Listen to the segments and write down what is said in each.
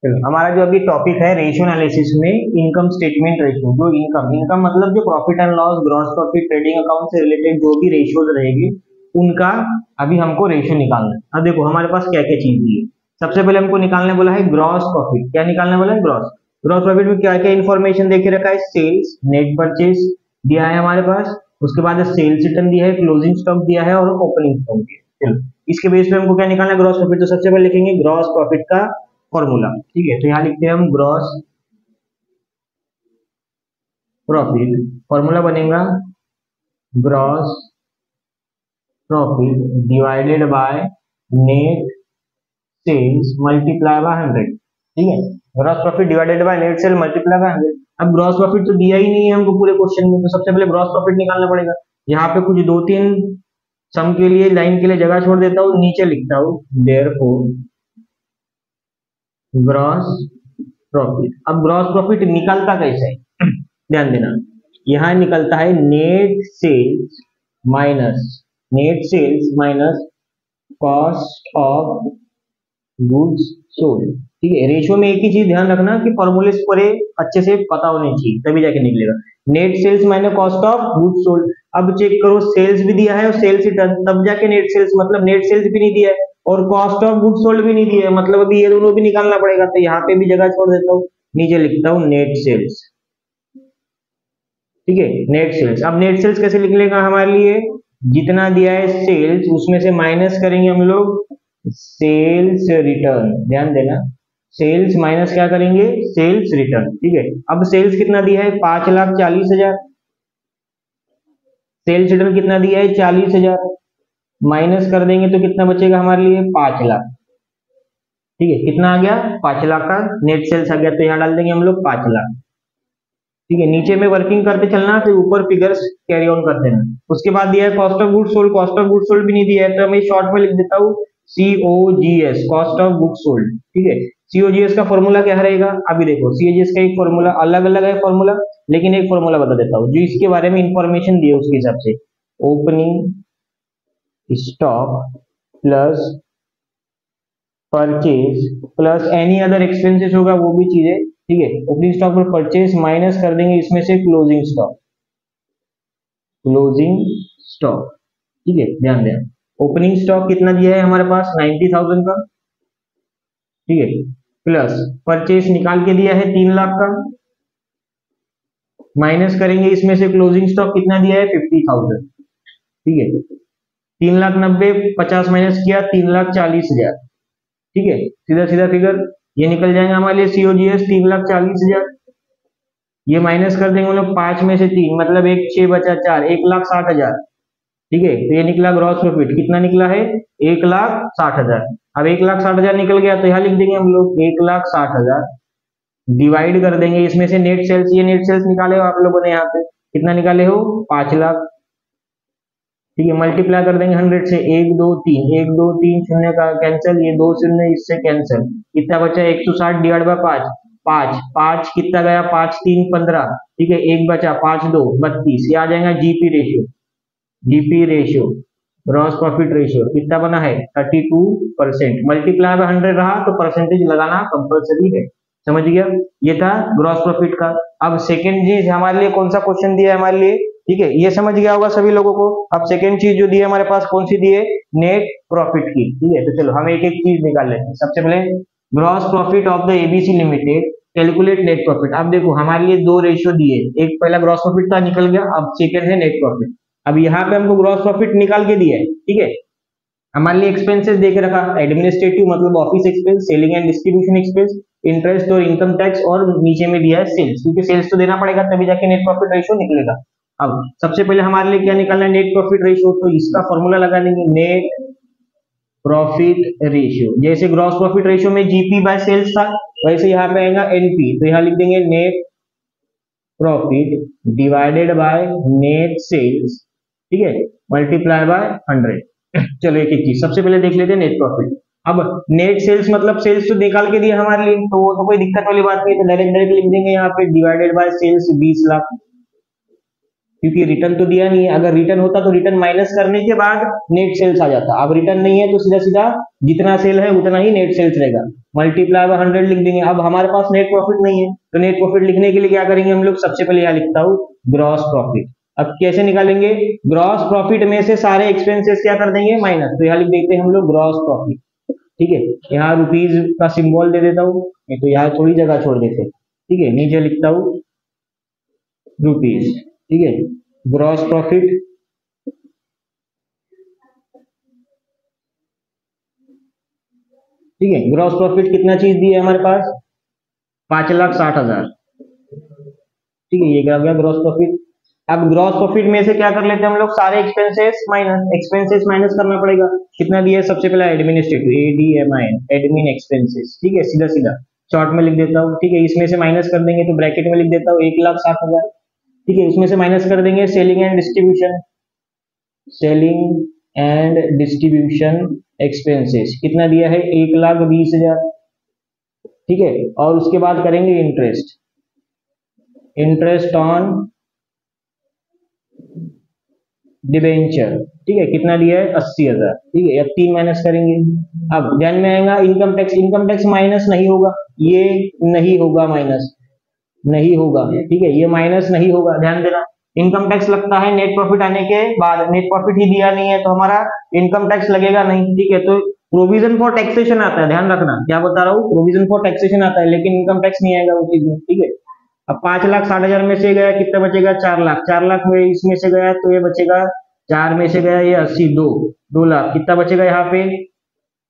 चलो, हमारा जो अभी टॉपिक है रेशियो एनालिसिस में इनकम स्टेटमेंट रेशियो। जो इनकम इनकम मतलब जो profit and loss, gross profit, trading account से रिलेटेड जो भी रेशियोज रहेगी उनका अभी हमको रेशियो निकालना है। अब देखो हमारे पास क्या क्या चीज दी है। सबसे पहले हमको निकालने बोला है ग्रॉस प्रॉफिट। क्या निकालने बोला है? ग्रॉस। ग्रॉस प्रॉफिट में क्या क्या इन्फॉर्मेशन देके रखा है? सेल्स, नेट परचेज दिया है हमारे पास, उसके बाद सेल्स रिटर्न दिया है, क्लोजिंग स्टॉक दिया है और ओपनिंग स्टॉक दिया है। चलो, इसके बेस पे हमको क्या निकालना है? Gross profit. तो सबसे पहले लिखेंगे ग्रॉस प्रॉफिट का फॉर्मूला। ठीक है, तो यहाँ लिखते हैं हम ग्रॉस प्रॉफिट। फॉर्मूला बनेगा gross profit divided by net sales multiply by 100। ठीक है, gross profit divided by net sale multiply by 100। अब ग्रॉस प्रॉफिट तो दिया ही नहीं है हमको पूरे क्वेश्चन में, तो सबसे पहले ग्रॉस प्रॉफिट निकालना पड़ेगा। यहाँ पे कुछ दो तीन सम के लिए, लाइन के लिए जगह छोड़ देता हूँ, नीचे लिखता हूँ देयरफॉर ग्रॉस प्रॉफिट। अब ग्रॉस प्रॉफिट निकलता कैसे है? ध्यान देना, यहां निकलता है net sales minus cost of goods sold. ठीक है, रेशियो में एक ही चीज ध्यान रखना कि फॉर्मूले पूरे अच्छे से पता होने चाहिए, तभी जाके निकलेगा। Net sales minus cost of goods sold. अब चेक करो, सेल्स भी दिया है और सेल्स रिटर्न, तब जाके नेट सेल्स, मतलब नेट सेल्स भी नहीं दिया है और कॉस्ट ऑफ गुड्स सोल्ड भी नहीं दिया है, मतलब अभी ये दोनों भी निकालना पड़ेगा। तो यहाँ पे भी जगह छोड़ देता हूँ, नीचे लिखता हूँ नेट सेल्स। ठीक है, नेट सेल्स। अब नेट सेल्स कैसे निकलेगा हमारे लिए? जितना दिया है सेल्स उसमें से माइनस करेंगे हम लोग सेल्स रिटर्न। ध्यान देना, सेल्स माइनस क्या करेंगे? Sales return. ठीक है, अब सेल्स कितना दिया है? 5,40,000। सेल्स रिटर्न कितना दिया है? 40,000। माइनस कर देंगे तो कितना बचेगा हमारे लिए? 5,00,000। ठीक है, कितना आ गया? 5,00,000 का नेट सेल्स आ गया, तो यहाँ डाल देंगे हम लोग 5,00,000। ठीक है, नीचे में वर्किंग करते चलना, फिर ऊपर फिगर्स कैरी ऑन करते रहना। उसके बाद दिया है cost of goods sold. Cost of goods sold भी नहीं दिया है, तो मैं शॉर्ट में लिख देता हूँ COGS, cost of goods sold. ठीक है, COGS का फॉर्मूला क्या रहेगा? अभी देखो, COGS का एक फॉर्मूला अलग अलग है फॉर्मूला, लेकिन एक फॉर्मूला बता देता हूँ जो इसके बारे में इंफॉर्मेशन दी है उसके हिसाब से। Opening stock plus purchase plus any other expenses होगा वो भी चीजें। ठीक है, ओपनिंग स्टॉक पर परचेज माइनस कर देंगे इसमें से क्लोजिंग स्टॉक। ठीक है, ध्यान दें, ओपनिंग स्टॉक कितना दिया है हमारे पास? 90,000 का। ठीक है, प्लस परचेज निकाल के दिया है 3,00,000 का, माइनस करेंगे इसमें से क्लोजिंग स्टॉक कितना दिया है? 50,000। ठीक है, 3,90,000 50 माइनस किया 3,40,000। ठीक है, सीधा सीधा फिगर ये निकल जाएगा हमारे लिए। COGS 3,40,000, ये माइनस कर देंगे हम लोग 5 में से 3, मतलब 1 6 बचा 4, 1,60,000। ठीक है, तो ये निकला ग्रॉस प्रॉफिट। कितना निकला है? 1,60,000। अब 1,60,000 निकल गया तो यहाँ लिख देंगे हम लोग 1,60,000 डिवाइड कर देंगे इसमें से नेट सेल्स। ये नेट सेल्स निकाले हो आप लोगों ने, यहाँ पे कितना निकाले हो? 5,00,000। ठीक है, मल्टीप्लाई कर देंगे 100 से। 1 2 3, 1 2 3 शून्य का कैंसिल, ये 2 शून्य इससे कैंसिल, कितना बचा? 160 डिवाइड बाय 5, 5 5 कितना गया? 5 3 15। ठीक है, एक बचा, 5 2 32। ये आ जाएगा GP ratio, gross profit ratio कितना बना है? 32%। मल्टीप्लाई बाय 100 रहा तो परसेंटेज लगाना कंपलसरी है। समझ गया? ये था ग्रॉस प्रॉफिट का। अब सेकेंड चीज हमारे लिए कौन सा क्वेश्चन दिया है हमारे लिए? ठीक है, ये समझ गया होगा सभी लोगों को। अब सेकेंड चीज जो दी है हमारे पास, कौन सी दी है? नेट प्रॉफिट की। ठीक है, तो चलो हम एक एक चीज निकाल लेते हैं। सबसे पहले gross profit of the ABC limited, calculate net profit. अब देखो हमारे लिए दो रेशियो दिए, एक पहला ग्रॉस प्रॉफिट का निकल गया, अब सेकेंड है नेट प्रॉफिट। अब यहाँ पे हमको ग्रॉस प्रॉफिट निकाल के दिया है। ठीक है, हमारे लिए एक्सपेंसेस देख रखा, एडमिनिस्ट्रेटिव मतलब office expense, selling and distribution expense, interest और इनकम टैक्स, और नीचे में दिया है सेल्स, क्योंकि सेल्स तो देना पड़ेगा तभी जाके नेट प्रॉफिट रेशियो निकलेगा। अब सबसे पहले हमारे लिए क्या निकालना है? Net profit ratio. तो इसका फॉर्मूला लगा लेंगे, नेट प्रॉफिट रेशियो। जैसे ग्रॉस प्रॉफिट रेशियो में जीपी बाय सेल्स था, वैसे यहाँ पे आएगा एनपी। तो यहाँ लिख देंगे net profit divided by net sales. ठीक है, मल्टीप्लाई बाय 100। चलो एक एक चीज सबसे पहले देख लेते हैं नेट प्रॉफिट। अब नेट सेल्स मतलब सेल्स तो निकाल के दिया हमारे लिए, तो वो तो कोई दिक्कत वाली बात नहीं है, तो डायरेक्ट लिख देंगे यहाँ पे डिवाइडेड बाय सेल्स 20,00,000। क्योंकि रिटर्न तो दिया नहीं है। अगर रिटर्न होता तो रिटर्न माइनस करने के बाद नेट सेल्स आ जाता। अब रिटर्न नहीं है तो सीधा सीधा जितना सेल है उतना ही नेट सेल्स रहेगा, मल्टीप्लाई बाय 100 लिख देंगे। अब हमारे पास नेट प्रॉफिट नहीं है, तो नेट प्रॉफिट लिखने के लिए क्या करेंगे हम लोग, सबसे पहले यहाँ लिखता हूँ ग्रॉस प्रॉफिट। अब कैसे निकालेंगे, ग्रॉस प्रॉफिट में से सारे एक्सपेंसेस क्या कर देंगे माइनस, तो यहाँ लिख देते हैं हम लोग ग्रॉस प्रॉफिट। ठीक है, यहाँ रुपीज का सिंबल दे देता हूँ, नहीं तो यहाँ थोड़ी जगह छोड़ देते। ठीक है, नीचे लिखता हूँ रुपीज। ठीक है, ग्रॉस प्रॉफिट ठीक है, ग्रॉस प्रॉफिट कितना चीज दी है हमारे पास, 5,60,000। ठीक है, ये क्या हो गया ग्रॉस प्रॉफिट। अब ग्रॉस प्रॉफिट में से क्या कर लेते हैं हम लोग, सारे एक्सपेंसेस माइनस करना पड़ेगा। कितना दिया है, सबसे पहला एडमिनिस्ट्रेटिव, ADMIN, एडमिन एक्सपेंसेस। ठीक है, सीधा सीधा शॉर्ट में लिख देता हूँ। ठीक है, इसमें से माइनस कर देंगे तो ब्रैकेट में लिख देता हूँ 1,60,000। ठीक है, उसमें से माइनस कर देंगे सेलिंग एंड डिस्ट्रीब्यूशन एक्सपेंसेस। कितना दिया है, 1,20,000। ठीक है, और उसके बाद करेंगे इंटरेस्ट ऑन डिबेंचर। ठीक है, कितना दिया है, 80,000। ठीक है, अब 3 माइनस करेंगे। अब ध्यान में आएगा इनकम टैक्स माइनस नहीं होगा, ये नहीं होगा माइनस, नहीं होगा। ठीक है, ये माइनस नहीं होगा, ध्यान देना। इनकम टैक्स लगता है नेट प्रॉफिट आने के बाद, नेट प्रॉफिट ही दिया नहीं है तो हमारा इनकम टैक्स लगेगा नहीं। ठीक है, तो प्रोविजन फॉर टैक्सेशन आता है, ध्यान रखना क्या बता रहा हूँ, प्रोविजन फॉर टैक्सेशन आता है, लेकिन इनकम टैक्स नहीं आएगा वो चीज में। ठीक है, अब 5,60,000 में से गया, कितना बचेगा, 4,00,000। 4,00,000 में इसमें से गया तो ये बचेगा, 4 में से गया ये 80, 2,00,000। कितना बचेगा यहाँ पे,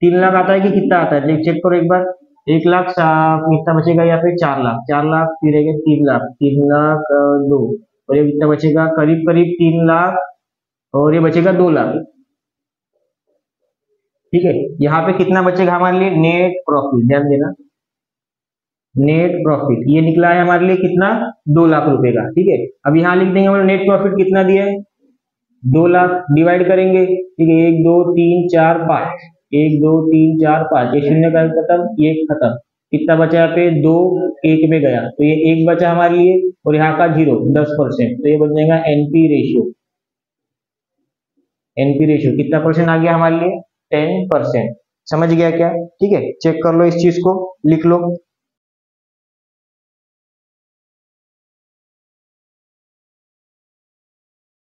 3,00,000 आता है कि कितना आता है, चेक करो एक बार। 1,00,000 कितना बचेगा यहाँ पे, 4,00,000। 4,00,000 फिर रहेगा 3,00,000, 3,00,000 2, और ये कितना बचेगा, करीब करीब 3,00,000, और ये बचेगा 2,00,000। ठीक है, यहाँ पे कितना बचेगा हमारे लिए, नेट प्रॉफिट, ध्यान देना, नेट प्रॉफिट ये निकला है हमारे लिए कितना, 2,00,000 रुपए का। ठीक है, अब यहाँ लिख देंगे हम नेट प्रॉफिट कितना दिया है, 2,00,000। डिवाइड करेंगे, ठीक है, 1 2 3 4 5, 1 2 3 4 5, ये शून्य का खत्म, ये खत्म। कितना बचा यहाँ पे, 2 1 में गया तो ये 1 बचा हमारे लिए, और यहाँ का 0 10%, तो ये बन जाएगा एनपी रेशियो। एनपी रेशियो कितना परसेंट आ गया हमारे लिए, 10%। समझ गया क्या, ठीक है, चेक कर लो इस चीज को, लिख लो।